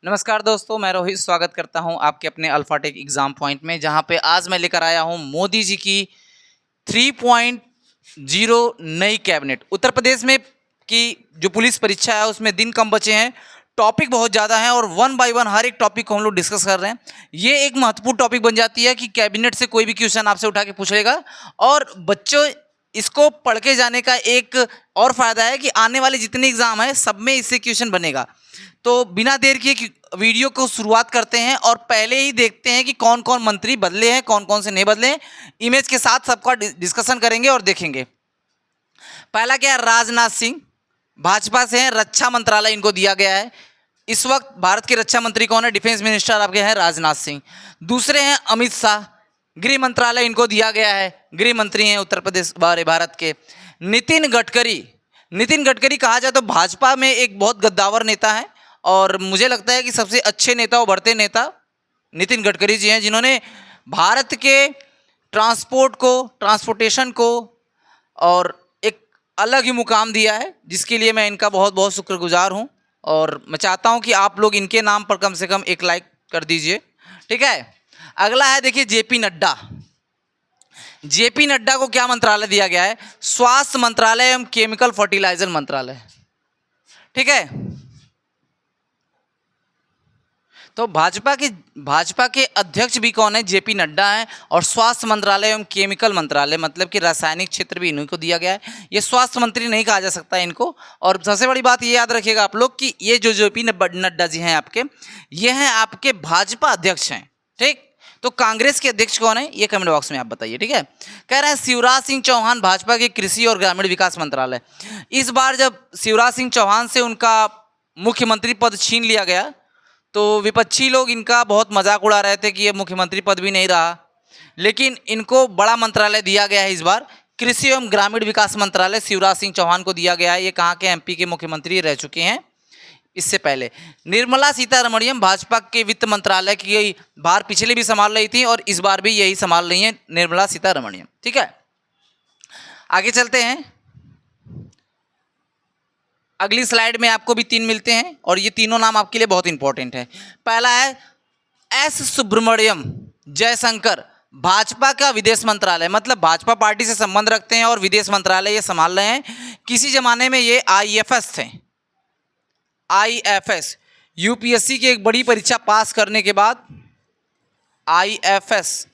नमस्कार दोस्तों, मैं रोहित स्वागत करता हूं आपके अपने अल्फाटेक एग्जाम पॉइंट में, जहां पे आज मैं लेकर आया हूं मोदी जी की 3.0 नई कैबिनेट। उत्तर प्रदेश में की जो पुलिस परीक्षा है उसमें दिन कम बचे हैं, टॉपिक बहुत ज़्यादा हैं और वन बाय वन हर एक टॉपिक को हम लोग डिस्कस कर रहे हैं। ये एक महत्वपूर्ण टॉपिक बन जाती है कि कैबिनेट से कोई भी क्वेश्चन आपसे उठा के पूछेगा और बच्चों इसको पढ़ के जाने का एक और फायदा है कि आने वाले जितने एग्जाम है सब में इससे क्वेश्चन बनेगा। तो बिना देर किए वीडियो को शुरुआत करते हैं और पहले ही देखते हैं कि कौन कौन मंत्री बदले हैं, कौन कौन से नहीं बदले हैं। इमेज के साथ सबका डिस्कशन करेंगे और देखेंगे। पहला क्या है, राजनाथ सिंह भाजपा से हैं, रक्षा मंत्रालय इनको दिया गया है। इस वक्त भारत के रक्षा मंत्री कौन है? डिफेंस मिनिस्टर आपके हैं राजनाथ सिंह। दूसरे हैं अमित शाह, गृह मंत्रालय इनको दिया गया है, गृह मंत्री हैं उत्तर प्रदेश भारत के। नितिन गडकरी कहा जाए तो भाजपा में एक बहुत गद्दावर नेता है और मुझे लगता है कि सबसे अच्छे नेता, उभरते नेता नितिन गडकरी जी हैं, जिन्होंने भारत के ट्रांसपोर्टेशन को और एक अलग ही मुकाम दिया है, जिसके लिए मैं इनका बहुत बहुत शुक्रगुजार हूं। और मैं चाहता हूं कि आप लोग इनके नाम पर कम से कम एक लाइक कर दीजिए, ठीक है। अगला है, देखिए जेपी नड्डा। जेपी नड्डा को क्या मंत्रालय दिया गया है? स्वास्थ्य मंत्रालय एवं केमिकल फर्टिलाइजर मंत्रालय, ठीक है। तो भाजपा के अध्यक्ष भी कौन है? जेपी नड्डा हैं। और स्वास्थ्य मंत्रालय एवं केमिकल मंत्रालय मतलब कि रासायनिक क्षेत्र भी इन्हीं को दिया गया है। ये स्वास्थ्य मंत्री नहीं कहा जा सकता इनको। और सबसे बड़ी बात ये याद रखिएगा आप लोग कि ये जो जेपी नड्डा जी हैं आपके, ये हैं आपके भाजपा अध्यक्ष हैं, ठीक। तो कांग्रेस के अध्यक्ष कौन है? ये कमेंट बॉक्स में आप बताइए, ठीक है। कह रहे हैं शिवराज सिंह चौहान, भाजपा के कृषि और ग्रामीण विकास मंत्रालय। इस बार जब शिवराज सिंह चौहान से उनका मुख्यमंत्री पद छीन लिया गया तो विपक्षी लोग इनका बहुत मजाक उड़ा रहे थे कि ये मुख्यमंत्री पद भी नहीं रहा, लेकिन इनको बड़ा मंत्रालय दिया गया है। इस बार कृषि एवं ग्रामीण विकास मंत्रालय शिवराज सिंह चौहान को दिया गया है। ये कहाँ के? एमपी के मुख्यमंत्री रह चुके हैं इससे पहले। निर्मला सीतारमण भाजपा के वित्त मंत्रालय की बार पिछले भी संभाल रही थी और इस बार भी यही संभाल रही हैं निर्मला सीतारमण, ठीक है। आगे चलते हैं। अगली स्लाइड में आपको भी 3 मिलते हैं और ये तीनों नाम आपके लिए बहुत इंपॉर्टेंट है। पहला है एस सुब्रमण्यम जयशंकर, भाजपा का विदेश मंत्रालय, मतलब भाजपा पार्टी से संबंध रखते हैं और विदेश मंत्रालय ये संभाल रहे हैं। किसी जमाने में ये आईएफएस थे। आईएफएस यूपीएससी की एक बड़ी परीक्षा पास करने के बाद आईएफएस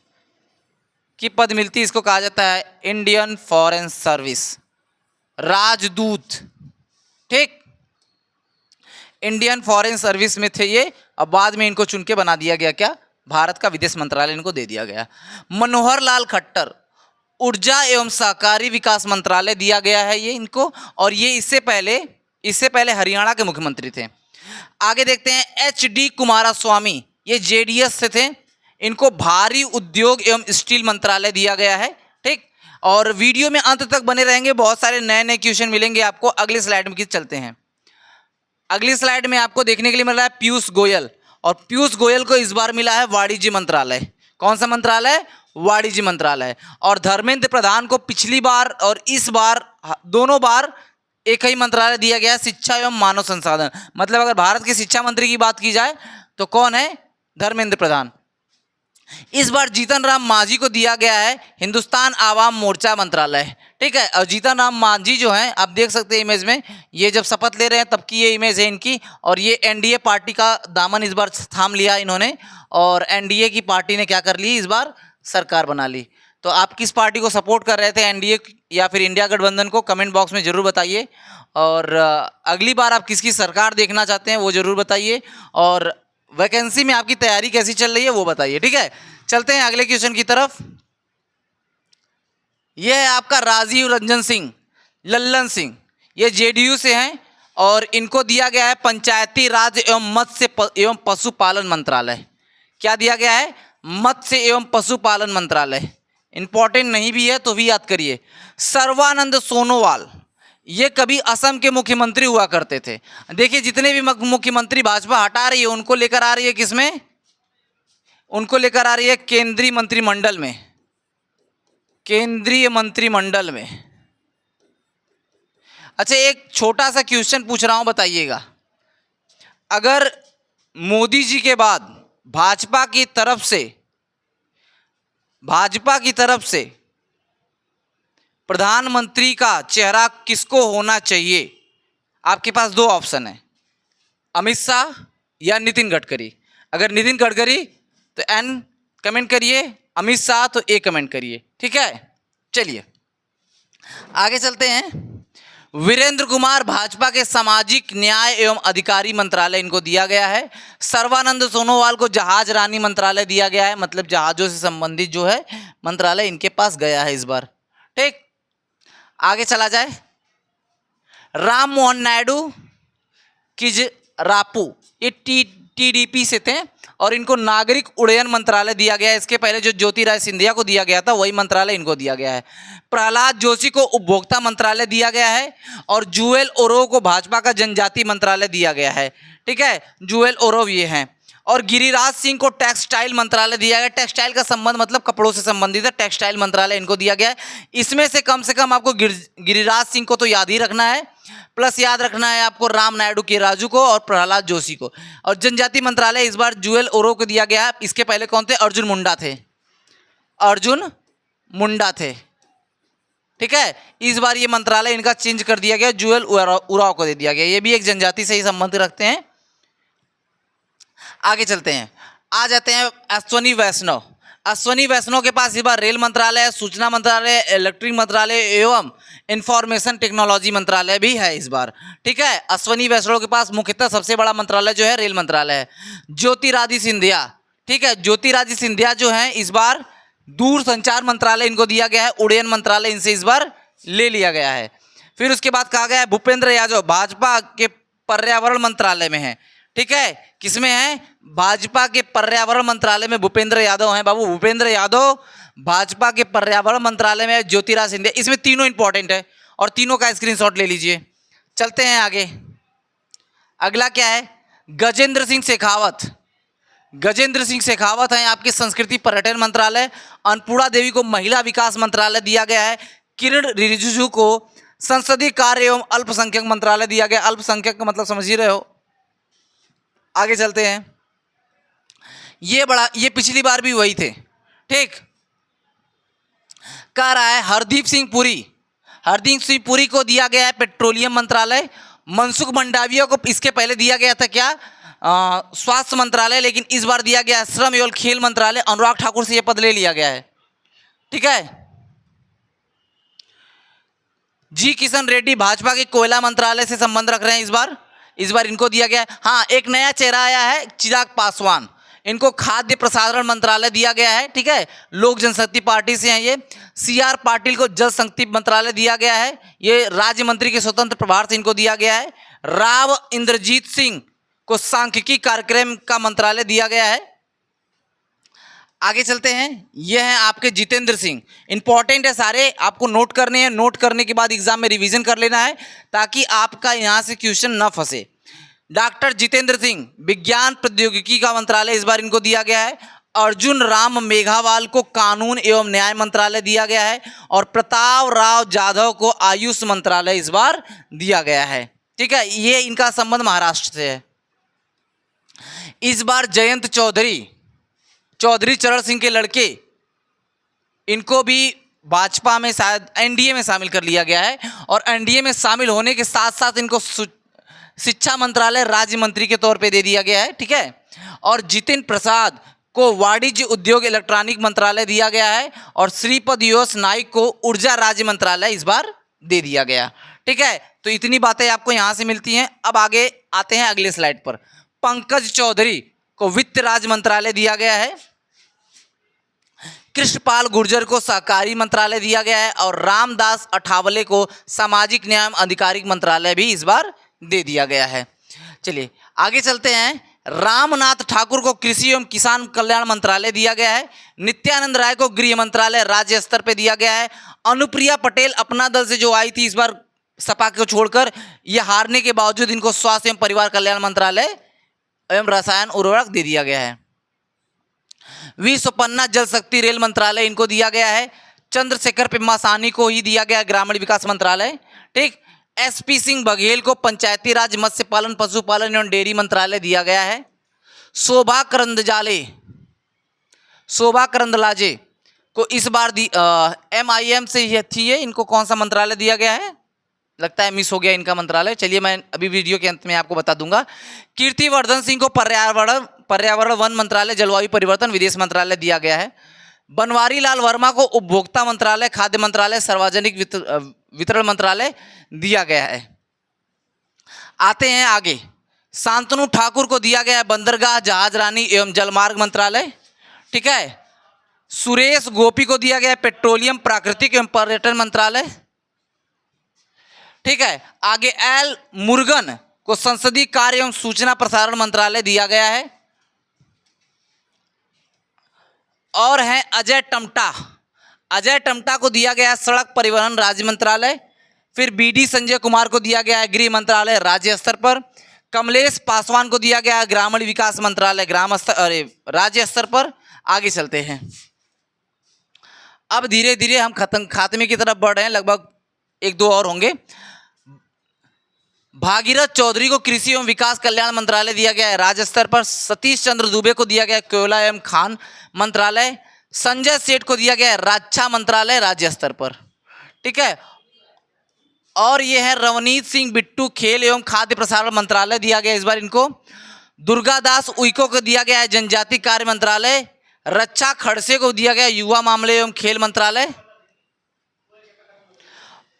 की पद मिलती, इसको कहा जाता है इंडियन फॉरेन सर्विस, राजदूत, ठीक। इंडियन फॉरेन सर्विस में थे ये। अब बाद में इनको चुन के बना दिया गया क्या? भारत का विदेश मंत्रालय इनको दे दिया गया। मनोहर लाल खट्टर, ऊर्जा एवं सहकारी विकास मंत्रालय दिया गया है ये इनको, और ये इससे पहले हरियाणा के मुख्यमंत्री थे। आगे देखते हैं एचडी कुमारस्वामी, ये जेडीएस से थे, इनको भारी उद्योग एवं स्टील मंत्रालय दिया गया है, ठीक। और वीडियो में अंत तक बने रहेंगे, बहुत सारे नए नए क्वेश्चन मिलेंगे आपको। अगली स्लाइड में चलते हैं। अगली स्लाइड में आपको देखने के लिए मिल रहा है पीयूष गोयल, और पीयूष गोयल को इस बार मिला है वाणिज्य मंत्रालय। कौन सा मंत्रालय? वाणिज्य मंत्रालय। और धर्मेंद्र प्रधान को पिछली बार और इस बार दोनों बार एक ही मंत्रालय दिया गया, शिक्षा एवं मानव संसाधन। मतलब अगर भारत के शिक्षा मंत्री की बात की जाए तो कौन है? धर्मेंद्र प्रधान। इस बार जीतन राम मांझी को दिया गया है हिंदुस्तान आवाम मोर्चा मंत्रालय, ठीक है। और जीतन राम मांझी जो हैं, आप देख सकते हैं इमेज में, ये जब शपथ ले रहे हैं तब की ये इमेज है इनकी। और ये एनडीए पार्टी का दामन इस बार थाम लिया इन्होंने, और एनडीए की पार्टी ने क्या कर ली? इस बार सरकार बना ली। तो आप किस पार्टी को सपोर्ट कर रहे थे, एनडीए या फिर इंडिया गठबंधन को? कमेंट बॉक्स में ज़रूर बताइए। और अगली बार आप किसकी सरकार देखना चाहते हैं वो ज़रूर बताइए। और वैकेंसी में आपकी तैयारी कैसी चल रही है वो बताइए, ठीक है। चलते हैं अगले क्वेश्चन की तरफ। यह है आपका राजीव रंजन सिंह लल्लन सिंह, ये जेडीयू से हैं और इनको दिया गया है पंचायती राज एवं मत्स्य एवं पशुपालन मंत्रालय। क्या दिया गया है? मत्स्य एवं पशुपालन मंत्रालय। इंपॉर्टेंट नहीं भी है तो भी याद करिए। सर्बानंद सोनोवाल, ये कभी असम के मुख्यमंत्री हुआ करते थे। देखिए जितने भी मुख्यमंत्री भाजपा हटा रही है उनको लेकर आ रही है किसमें? उनको लेकर आ रही है केंद्रीय मंत्रिमंडल में। केंद्रीय मंत्रिमंडल में। अच्छा, एक छोटा सा क्वेश्चन पूछ रहा हूं, बताइएगा। अगर मोदी जी के बाद भाजपा की तरफ से प्रधानमंत्री का चेहरा किसको होना चाहिए? आपके पास दो ऑप्शन है, अमित शाह या नितिन गडकरी। अगर नितिन गडकरी तो एन कमेंट करिए, अमित शाह तो ए कमेंट करिए, ठीक है। चलिए आगे चलते हैं। वीरेंद्र कुमार भाजपा के सामाजिक न्याय एवं अधिकारी मंत्रालय इनको दिया गया है। सर्बानंद सोनोवाल को जहाज रानी मंत्रालय दिया गया है, मतलब जहाजों से संबंधित जो है मंत्रालय इनके पास गया है इस बार, ठीक। आगे चला जाए। राम मोहन नायडू किजरापू ये टीडीपी से थे और इनको नागरिक उड्डयन मंत्रालय दिया गया है। इसके पहले जो ज्योतिरादित्य सिंधिया को दिया गया था वही मंत्रालय इनको दिया गया है। प्रहलाद जोशी को उपभोक्ता मंत्रालय दिया गया है और जूएल ओरोव को भाजपा का जनजाति मंत्रालय दिया गया है, ठीक है। जूएल ओरोव ये हैं। और गिरिराज सिंह को टेक्सटाइल मंत्रालय दिया गया। टेक्सटाइल का संबंध मतलब कपड़ों से संबंधित है, टेक्सटाइल मंत्रालय इनको दिया गया है। इसमें से कम आपको गिरिराज सिंह को तो याद ही रखना है, प्लस याद रखना है आपको राम नायडू के राजू को और प्रहलाद जोशी को। और जनजाति मंत्रालय इस बार जूएल ओरोव को दिया गया है। इसके पहले कौन थे? अर्जुन मुंडा थे, ठीक है। इस बार ये मंत्रालय इनका चेंज कर दिया गया, जूएल ओराव को दे दिया गया। ये भी एक जनजाति से ही संबंध रखते हैं। आगे चलते हैं, आ जाते हैं अश्वनी वैष्णव के पास इस बार रेल मंत्रालय, सूचना मंत्रालय, इलेक्ट्रिक मंत्रालय एवं इंफॉर्मेशन टेक्नोलॉजी मंत्रालय भी है इस बार, ठीक है। अश्वनी वैष्णव के पास मुख्यतः सबसे बड़ा मंत्रालय जो है रेल मंत्रालय है। ज्योतिरादित्य सिंधिया, ठीक है, ज्योतिरादित्य सिंधिया जो है इस बार दूरसंचार मंत्रालय इनको दिया गया है। उड्डयन मंत्रालय इनसे इस बार ले लिया गया है। फिर उसके बाद कहा गया है भूपेंद्र यादव भाजपा के पर्यावरण मंत्रालय में है, ठीक है। किसमें है? भाजपा के पर्यावरण मंत्रालय में भूपेंद्र यादव हैं। बाबू भूपेंद्र यादव भाजपा के पर्यावरण मंत्रालय में, ज्योतिरादित्य सिंधिया, इसमें तीनों इंपॉर्टेंट है और तीनों का स्क्रीनशॉट ले लीजिए। चलते हैं आगे। अगला क्या है? गजेंद्र सिंह शेखावत हैं आपके संस्कृति पर्यटन मंत्रालय। अन्नपूर्णा देवी को महिला विकास मंत्रालय दिया गया है। किरण रिजिजू को संसदीय कार्य एवं अल्पसंख्यक मंत्रालय दिया गया। अल्पसंख्यक का मतलब समझ ही रहे हो। आगे चलते हैं। ये पिछली बार भी वही थे, ठीक। कह रहा है हरदीप सिंह पुरी को दिया गया है पेट्रोलियम मंत्रालय। मनसुख मंडाविया को इसके पहले दिया गया था क्या? स्वास्थ्य मंत्रालय, लेकिन इस बार दिया गया श्रम एवं खेल मंत्रालय। अनुराग ठाकुर से यह पद ले लिया गया है, ठीक है। जी किशन रेड्डी भाजपा के कोयला मंत्रालय से संबंध रख रहे हैं इस बार इनको दिया गया है। हाँ, एक नया चेहरा आया है चिराग पासवान, इनको खाद्य प्रसारण मंत्रालय दिया गया है, ठीक है। लोक जनशक्ति पार्टी से हैं ये। CR पाटिल को जल शक्ति मंत्रालय दिया गया है, ये राज्य मंत्री के स्वतंत्र प्रभार से इनको दिया गया है। राव इंद्रजीत सिंह को सांख्यिकी कार्यक्रम का मंत्रालय दिया गया है। आगे चलते हैं। ये हैं आपके जितेंद्र सिंह, इंपॉर्टेंट है सारे, आपको नोट करने हैं। नोट करने के बाद एग्जाम में रिवीजन कर लेना है ताकि आपका यहाँ से क्वेश्चन न फंसे। डॉक्टर जितेंद्र सिंह विज्ञान प्रौद्योगिकी का मंत्रालय इस बार इनको दिया गया है। अर्जुन राम मेघवाल को कानून एवं न्याय मंत्रालय दिया गया है और प्रताप राव जाधव को आयुष मंत्रालय इस बार दिया गया है, ठीक है। ये इनका संबंध महाराष्ट्र से है। इस बार जयंत चौधरी चरण सिंह के लड़के, इनको भी भाजपा में शायद एनडीए में शामिल कर लिया गया है और एनडीए में शामिल होने के साथ साथ इनको शिक्षा मंत्रालय राज्य मंत्री के तौर पे दे दिया गया है, ठीक है। और जितिन प्रसाद को वाणिज्य उद्योग इलेक्ट्रॉनिक मंत्रालय दिया गया है और श्रीपद यश नाइक को ऊर्जा राज्य मंत्रालय इस बार दे दिया गया, ठीक है। तो इतनी बातें आपको यहाँ से मिलती हैं। अब आगे आते हैं अगले स्लाइड पर। पंकज चौधरी को वित्त राज्य मंत्रालय दिया गया है। कृष्णपाल गुर्जर को सहकारी मंत्रालय दिया गया है और रामदास अठावले को सामाजिक न्याय आधिकारिक मंत्रालय भी इस बार दे दिया गया है। चलिए आगे चलते हैं। रामनाथ ठाकुर को कृषि एवं किसान कल्याण मंत्रालय दिया गया है। नित्यानंद राय को गृह मंत्रालय राज्य स्तर पर दिया गया है। अनुप्रिया पटेल अपना दल से जो आई थी इस बार सपा को छोड़कर, यह हारने के बावजूद इनको स्वास्थ्य एवं परिवार कल्याण मंत्रालय एवं रसायन उर्वरक दे दिया गया है। वी सोपन्ना जल शक्ति रेल मंत्रालय इनको दिया गया है। चंद्रशेखर पेम्मासानी को ही दिया गया ग्रामीण विकास मंत्रालय, ठीक। SP सिंह बघेल को पंचायती राज मत्स्य पालन पशुपालन एवं डेयरी मंत्रालय दिया गया है। शोभा करंदलाजे को इस बार MIM से ही थी है, इनको कौन सा मंत्रालय दिया गया है? लगता है मिस हो गया इनका मंत्रालय। चलिए मैं अभी वीडियो के अंत में आपको बता दूंगा। कीर्तिवर्धन सिंह को पर्यावरण वन मंत्रालय, जलवायु परिवर्तन विदेश मंत्रालय दिया गया है। बनवारी लाल वर्मा को उपभोक्ता मंत्रालय, खाद्य मंत्रालय, सार्वजनिक वितरण मंत्रालय दिया गया है। आते हैं आगे। शांतनु ठाकुर को दिया गया है बंदरगाह, जहाज रानी एवं जलमार्ग मंत्रालय। ठीक है। सुरेश गोपी को दिया गया है पेट्रोलियम, प्राकृतिक एवं पर्यटन मंत्रालय। ठीक है। आगे एल मुरुगन को संसदीय कार्य एवं सूचना प्रसारण मंत्रालय दिया गया है। और हैं अजय टमटा को दिया गया है सड़क परिवहन राज्य मंत्रालय। फिर BD संजय कुमार को दिया गया है गृह मंत्रालय राज्य स्तर पर। कमलेश पासवान को दिया गया है ग्रामीण विकास मंत्रालय राज्य स्तर पर। आगे चलते हैं। अब धीरे धीरे हम खात्मे की तरफ बढ़ रहे हैं, लगभग 1-2 और होंगे। भागीरथ चौधरी को कृषि एवं विकास कल्याण मंत्रालय दिया गया है राज्य स्तर पर। सतीश चंद्र दुबे को दिया गया है कोयला एवं खान मंत्रालय। संजय सेठ को दिया गया है रक्षा मंत्रालय राज्य स्तर पर। ठीक है। और ये है रवनीत सिंह बिट्टू, खेल एवं खाद्य प्रसारण मंत्रालय दिया गया इस बार इनको। दुर्गादास उइको को दिया गया है जनजाति कार्य मंत्रालय। रक्षा खड़से को दिया गया युवा मामले एवं खेल मंत्रालय।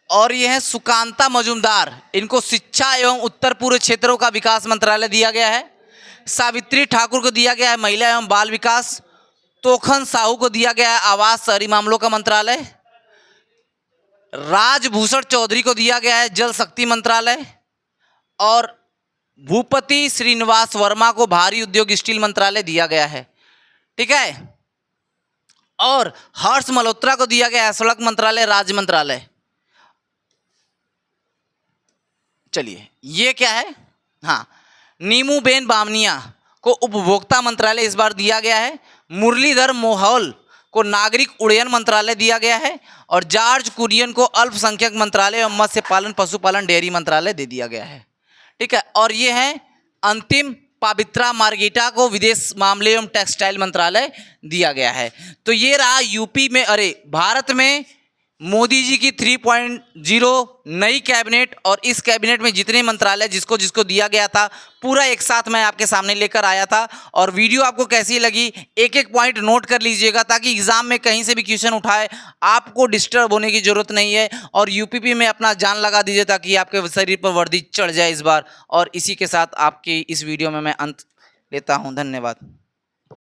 और यह है सुकांता मजूमदार, इनको शिक्षा एवं उत्तर पूर्व क्षेत्रों का विकास मंत्रालय दिया गया है। सावित्री ठाकुर को दिया गया है महिला एवं बाल विकास। तोखन साहू को दिया गया है आवास शहरी मामलों का मंत्रालय। राजभूषण चौधरी को दिया गया है जल शक्ति मंत्रालय। और भूपति श्रीनिवास वर्मा को भारी उद्योग स्टील मंत्रालय दिया गया है। ठीक है। और हर्ष मल्होत्रा को दिया गया है सड़क मंत्रालय राज्य मंत्रालय। चलिए ये क्या है? हाँ, नीमूबेन बामनिया को उपभोक्ता मंत्रालय इस बार दिया गया है। मुरलीधर मोहोल को नागरिक उड्डयन मंत्रालय दिया गया है। और जॉर्ज कुरियन को अल्पसंख्यक मंत्रालय एवं मत्स्य पालन पशुपालन डेयरी मंत्रालय दे दिया गया है। ठीक है। और ये है अंतिम, पवित्रा मार्गेटा को विदेश मामले एवं टेक्सटाइल मंत्रालय दिया गया है। तो ये रहा यूपी में, भारत में मोदी जी की 3.0 नई कैबिनेट। और इस कैबिनेट में जितने मंत्रालय जिसको जिसको दिया गया था पूरा एक साथ मैं आपके सामने लेकर आया था। और वीडियो आपको कैसी लगी एक एक पॉइंट नोट कर लीजिएगा, ताकि एग्जाम में कहीं से भी क्वेश्चन उठाए आपको डिस्टर्ब होने की जरूरत नहीं है। और यूपीपी में अपना जान लगा दीजिए ताकि आपके शरीर पर वर्दी चढ़ जाए इस बार। और इसी के साथ आपकी इस वीडियो में मैं अंत लेता हूँ। धन्यवाद।